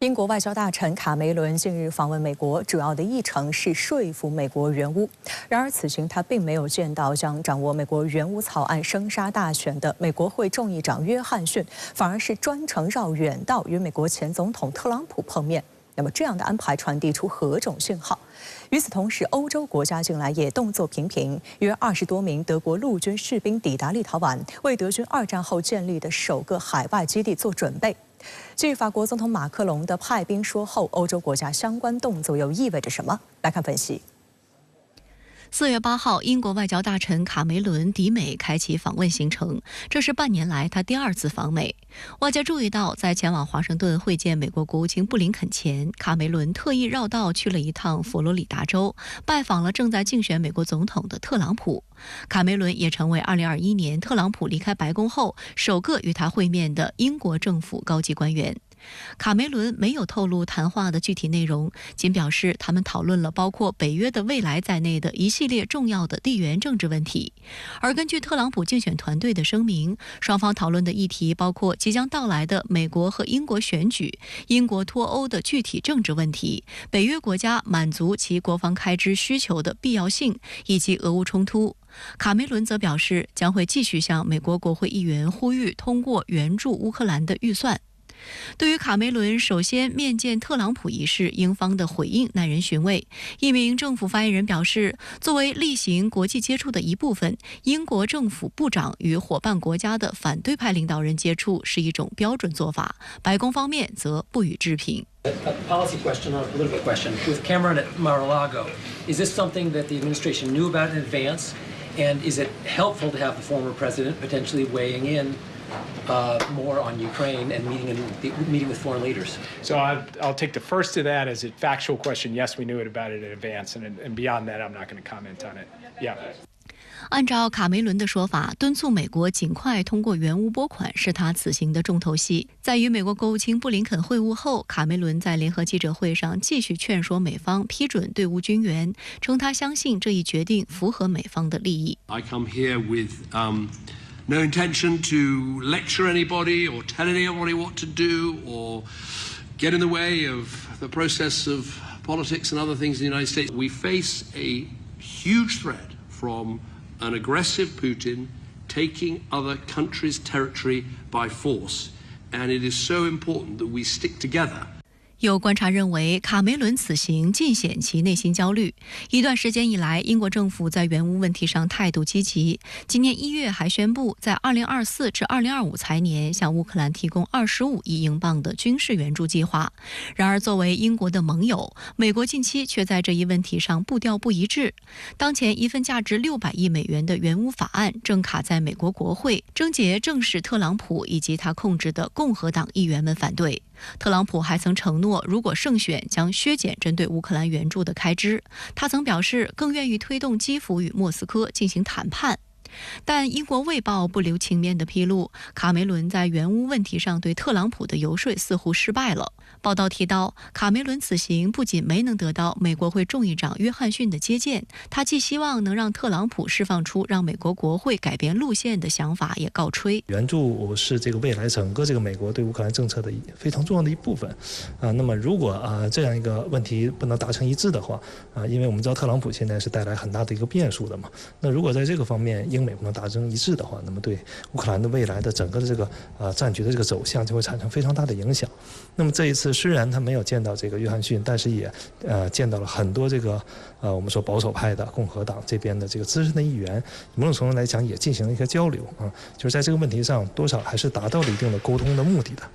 英国外交大臣卡梅伦近日访问美国，主要的议程是说服美国援乌。然而，此行他并没有见到将掌握美国援乌草案生杀大权的美国会众议长约翰逊，反而是专程绕远道与美国前总统特朗普碰面。那么，这样的安排传递出何种信号？与此同时，欧洲国家近来也动作频频，约20多名德国陆军士兵抵达立陶宛，为德军2战后建立的首个海外基地做准备。继法国总统马克龙的派兵说后，欧洲国家相关动作又意味着什么？来看分析。4月8号，英国外交大臣卡梅伦抵美开启访问行程，这是半年来他第2次访美。外界注意到，在前往华盛顿会见美国国务卿布林肯前，卡梅伦特意绕道去了一趟佛罗里达州，拜访了正在竞选美国总统的特朗普。卡梅伦也成为2021年特朗普离开白宫后首个与他会面的英国政府高级官员。卡梅伦没有透露谈话的具体内容，仅表示他们讨论了包括北约的未来在内的一系列重要的地缘政治问题。而根据特朗普竞选团队的声明，双方讨论的议题包括即将到来的美国和英国选举、英国脱欧的具体政治问题、北约国家满足其国防开支需求的必要性，以及俄乌冲突。卡梅伦则表示，将会继续向美国国会议员呼吁通过援助乌克兰的预算。对于卡梅伦首先面见特朗普一事，英方的回应耐人寻味。一名政府发言人表示，作为例行国际接触的一部分，英国政府部长与伙伴国家的反对派领导人接触是一种标准做法，白宫方面则不予置评。A policy question, not a political question. With Cameron at Mar-a-Lago, is this something that the administration knew about in advance? And is it helpful to have the former president potentially weighing in more on Ukraine and meeting with foreign leaders? So I'll take the first of that as a factual question. Yes, we knew about it in advance, and beyond that, I'm not going to comment on it. Yeah. 按照卡梅伦的说法，敦促美国尽快通过援乌拨款是他此行的重头戏。在与美国国务卿布林肯会晤后，卡梅伦在联合记者会上继续劝说美方批准对乌军援，称他相信这一决定符合美方的利益。I come here with no intention to lecture anybody or tell anybody what to do or get in the way of the process of politics and other things in the United States. We face a huge threat from an aggressive Putin taking other countries' territory by force, and it is so important that we stick together. 有观察认为，卡梅伦此行尽显其内心焦虑。一段时间以来，英国政府在援乌问题上态度积极。今年1月还宣布，在2024至2025财年向乌克兰提供25亿英镑的军事援助计划。然而，作为英国的盟友，美国近期却在这一问题上步调不一致。当前，一份价值600亿美元的援乌法案正卡在美国国会，症结正是特朗普以及他控制的共和党议员们反对。特朗普还曾承诺，如果胜选，将削减针对乌克兰援助的开支。他曾表示，更愿意推动基辅与莫斯科进行谈判。但英国《卫报》不留情面地披露，卡梅伦在援乌问题上对特朗普的游说似乎失败了。报道提到，卡梅伦此行不仅没能得到美国会众议长约翰逊的接见，他既希望能让特朗普释放出让美国国会改变路线的想法，也告吹援助是这个未来整个这个美国对乌克兰政策的非常重要的一部分那么如果这样一个问题不能达成一致的话因为我们知道特朗普现在是带来很大的一个变数的嘛，那如果在这个方面英美不能达成一致的话，那么对乌克兰的未来的整个的这个战局的这个走向就会产生非常大的影响。那么这一次虽然他没有见到这个约翰逊，但是也见到了很多这个我们说保守派的共和党这边的这个资深的议员，某种程度来讲也进行了一个交流就是在这个问题上多少还是达到了一定的沟通的目的的。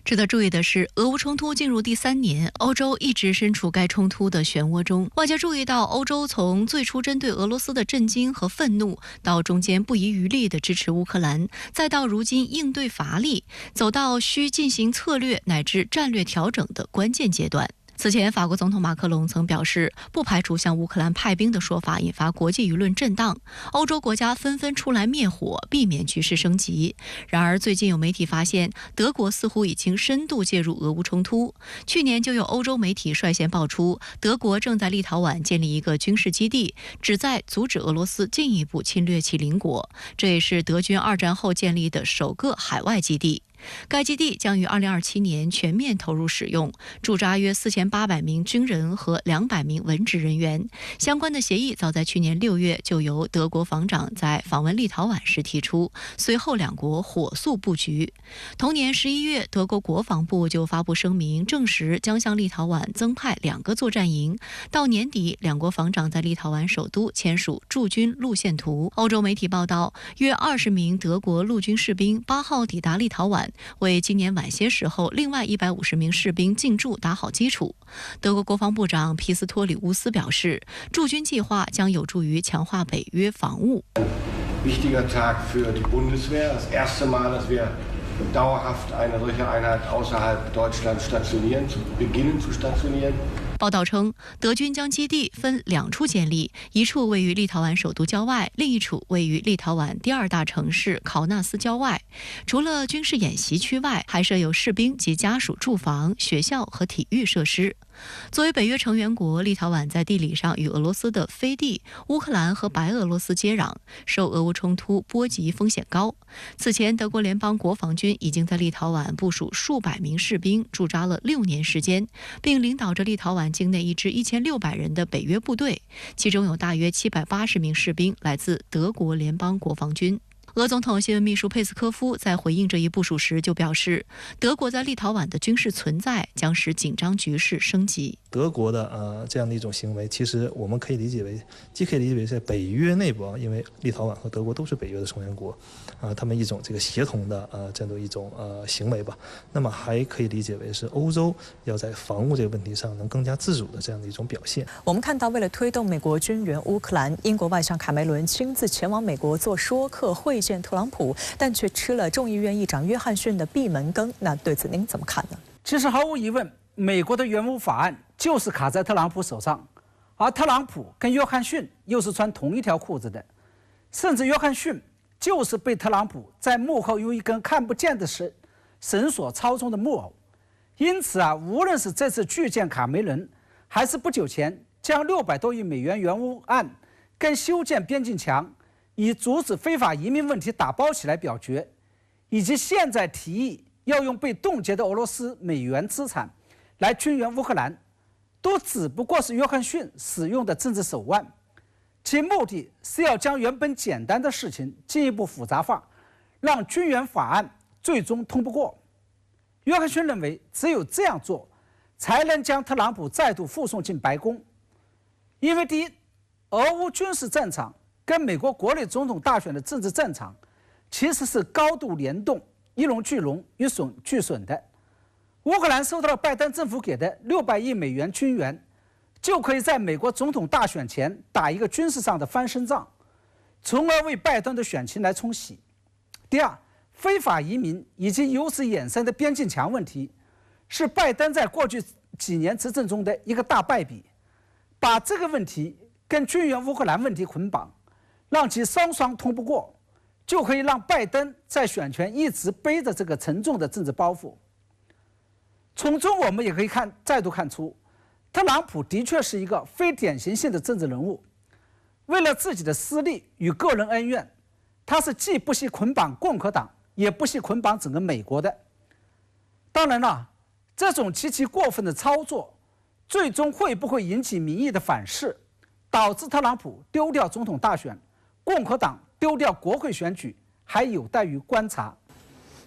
值得注意的是，俄乌冲突进入第3年，欧洲一直身处该冲突的漩涡中。外界注意到，欧洲从最初针对俄罗斯的震惊和愤怒，到中间不遗余力地支持乌克兰，再到如今应对乏力，走到需进行策略乃至战略调整的关键阶段。此前，法国总统马克龙曾表示，不排除向乌克兰派兵的说法引发国际舆论震荡，欧洲国家纷纷出来灭火，避免局势升级。然而，最近有媒体发现，德国似乎已经深度介入俄乌冲突。去年就有欧洲媒体率先爆出，德国正在立陶宛建立一个军事基地，旨在阻止俄罗斯进一步侵略其邻国。这也是德军2战后建立的首个海外基地。该基地将于2027年全面投入使用，驻扎约4800名军人和200名文职人员。相关的协议早在去年6月就由德国防长在访问立陶宛时提出，随后两国火速布局。同年11月，德国国防部就发布声明，证实将向立陶宛增派2个作战营。到年底，两国防长在立陶宛首都签署驻军路线图。欧洲媒体报道，约20名德国陆军士兵8号抵达立陶宛，为今年晚些时候另外150名士兵进驻打好基础。德国国防部长皮斯托里乌斯表示，驻军计划将有助于强化北约防务。Wichtiger Tag für die Bundeswehr, das erste Mal, dass wir dauerhaft eine solche Einheit außerhalb Deutschlands beginnen zu stationieren。报道称，德军将基地分2处建立，一处位于立陶宛首都郊外，另一处位于立陶宛第2大城市考纳斯郊外。除了军事演习区外，还设有士兵及家属住房、学校和体育设施。作为北约成员国，立陶宛在地理上与俄罗斯的飞地、乌克兰和白俄罗斯接壤，受俄乌冲突波及风险高。此前，德国联邦国防军已经在立陶宛部署数百名士兵，驻扎了6年时间，并领导着立陶宛境内一支1600人的北约部队，其中有大约780名士兵来自德国联邦国防军。俄总统新闻秘书佩斯科夫在回应这一部署时就表示，德国在立陶宛的军事存在将使紧张局势升级。德国的这样的一种行为，其实我们可以理解为，既可以理解为在北约内部因为立陶宛和德国都是北约的成员国他们一种这个协同的这样的一种行为吧。那么还可以理解为是欧洲要在防务这个问题上能更加自主的这样的一种表现。我们看到，为了推动美国军援乌克兰，英国外相卡梅伦亲自前往美国做说客会见特朗普，但却吃了众议院议长约翰逊的闭门羹。那对此您怎么看呢？其实毫无疑问，美国的援乌法案就是卡在特朗普手上，而特朗普跟约翰逊又是穿同一条裤子的，甚至约翰逊就是被特朗普在幕后用一根看不见的绳索操纵的木偶。因此无论是这次拒见卡梅伦，还是不久前将600多亿美元援乌案跟修建边境墙以阻止非法移民问题打包起来表决，以及现在提议要用被冻结的俄罗斯美元资产来军援乌克兰，都只不过是约翰逊使用的政治手腕，其目的是要将原本简单的事情进一步复杂化，让军援法案最终通不过。约翰逊认为，只有这样做，才能将特朗普再度护送进白宫。因为第一，俄乌军事战场跟美国国内总统大选的政治战场其实是高度联动，一荣俱荣，一损俱损的。乌克兰收到了拜登政府给的600亿美元军援，就可以在美国总统大选前打一个军事上的翻身仗，从而为拜登的选情来冲洗。第二，非法移民以及由此衍生的边境墙问题，是拜登在过去几年执政中的一个大败笔。把这个问题跟军援乌克兰问题捆绑，让其双双通不过，就可以让拜登在选前一直背着这个沉重的政治包袱。从中我们也可以再度看出，特朗普的确是一个非典型性的政治人物。为了自己的私利与个人恩怨，他是既不惜捆绑共和党，也不惜捆绑整个美国的。当然了，这种极其过分的操作，最终会不会引起民意的反噬，导致特朗普丢掉总统大选，共和党丢掉国会选举，还有待于观察。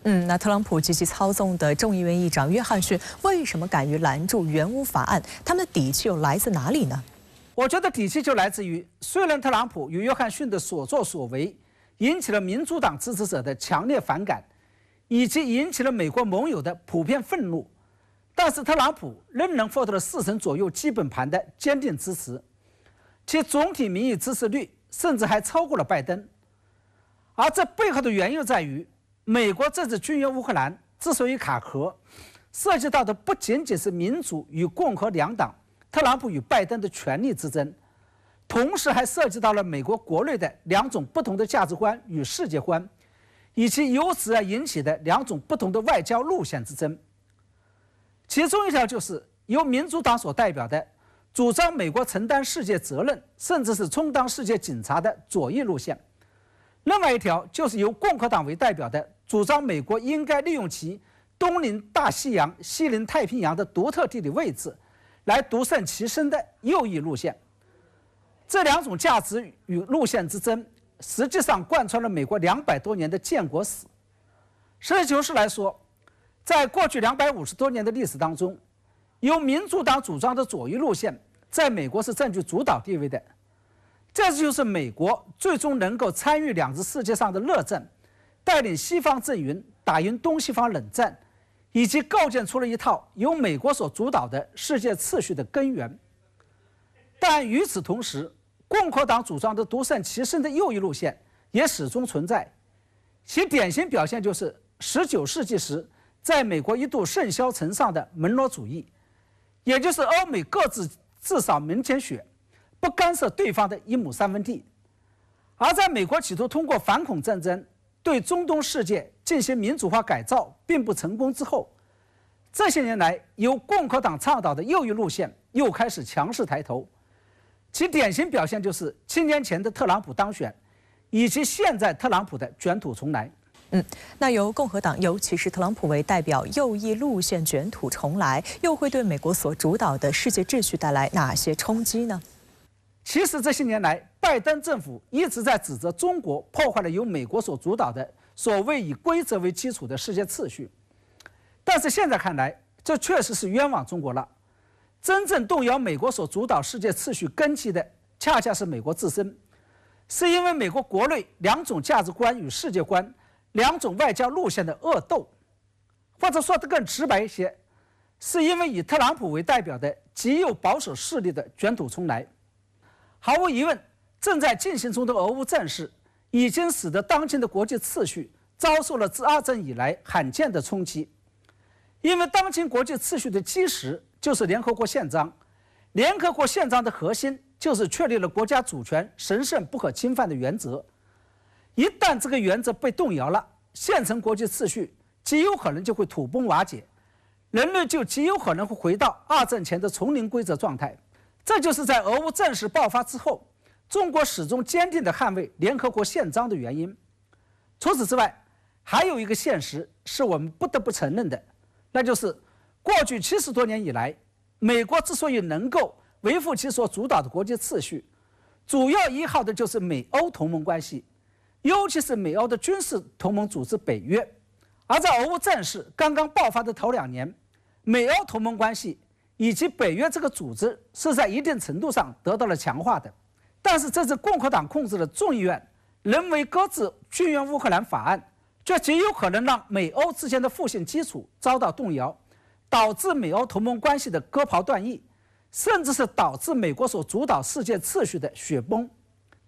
那特朗普及其操纵的众议院议长约翰逊为什么敢于拦住援乌法案？他们的底气又来自哪里呢？我觉得底气就来自于，虽然特朗普与约翰逊的所作所为引起了民主党支持者的强烈反感，以及引起了美国盟友的普遍愤怒，但是特朗普仍能获得了40%左右基本盘的坚定支持，其总体民意支持率甚至还超过了拜登。而这背后的原因在于，美国这次军援乌克兰之所以卡壳，涉及到的不仅仅是民主与共和两党特朗普与拜登的权力之争，同时还涉及到了美国国内的2种不同的价值观与世界观，以及由此而引起的2种不同的外交路线之争。其中一条就是由民主党所代表的主张美国承担世界责任，甚至是充当世界警察的左翼路线，另外一条就是由共和党为代表的主张美国应该利用其东临大西洋、西临太平洋的独特地理位置，来独善其身的右翼路线。这两种价值与路线之争，实际上贯穿了美国200多年的建国史。实事求是来说，在过去250多年的历史当中，由民主党主张的左翼路线在美国是占据主导地位的。这就是美国最终能够参与两次世界上的热战，带领西方阵营打赢东西方冷战，以及构建出了一套由美国所主导的世界秩序的根源。但与此同时，共和党主张的独善其身的右翼路线也始终存在，其典型表现就是19世纪时在美国一度甚嚣尘上的门罗主义，也就是欧美各自自扫门前雪，不干涉对方的1亩3分地。而在美国企图通过反恐战争对中东世界进行民主化改造并不成功之后，这些年来由共和党倡导的右翼路线又开始强势抬头，其典型表现就是7年前的特朗普当选，以及现在特朗普的卷土重来。那由共和党，尤其是特朗普为代表右翼路线卷土重来，又会对美国所主导的世界秩序带来哪些冲击呢？其实这些年来，拜登政府一直在指责中国破坏了由美国所主导的所谓以规则为基础的世界秩序，但是现在看来，这确实是冤枉中国了。真正动摇美国所主导世界秩序根基的，恰恰是美国自身，是因为美国国内两种价值观与世界观、两种外交路线的恶斗，或者说得更直白一些，是因为以特朗普为代表的极右保守势力的卷土重来。毫无疑问，正在进行中的俄乌战事已经使得当今的国际秩序遭受了自2战以来罕见的冲击。因为当今国际秩序的基石就是联合国宪章，联合国宪章的核心就是确立了国家主权神圣不可侵犯的原则。一旦这个原则被动摇了，现成国际秩序极有可能就会土崩瓦解，人类就极有可能会回到2战前的丛林规则状态。这就是在俄乌战事爆发之后，中国始终坚定地捍卫联合国宪章的原因。除此之外，还有一个现实是我们不得不承认的，那就是过去70多年以来，美国之所以能够维护其所主导的国际秩序，主要依靠的就是美欧同盟关系，尤其是美欧的军事同盟组织北约。而在俄乌战事刚刚爆发的头2年，美欧同盟关系以及北约这个组织是在一定程度上得到了强化的。但是这次共和党控制的众议院人为搁置军援乌克兰法案，这极有可能让美欧之间的互信基础遭到动摇，导致美欧同盟关系的割袍断义，甚至是导致美国所主导世界秩序的雪崩。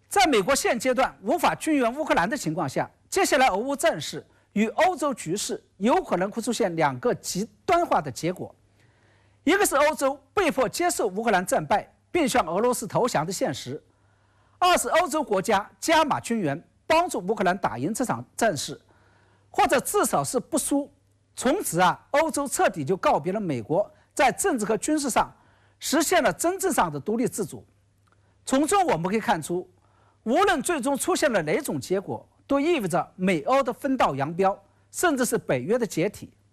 在美国现阶段无法军援乌克兰的情况下，接下来俄乌战事与欧洲局势有可能会出现2个极端化的结果。一个是欧洲被迫接受乌克兰战败并向俄罗斯投降的现实，二是欧洲国家加码军援，帮助乌克兰打赢这场战事，或者至少是不输。从此欧洲彻底就告别了美国在政治和军事上实现了真正上的独立自主。从中我们可以看出，无论最终出现了哪种结果，都意味着美欧的分道扬镳，甚至是北约的解体。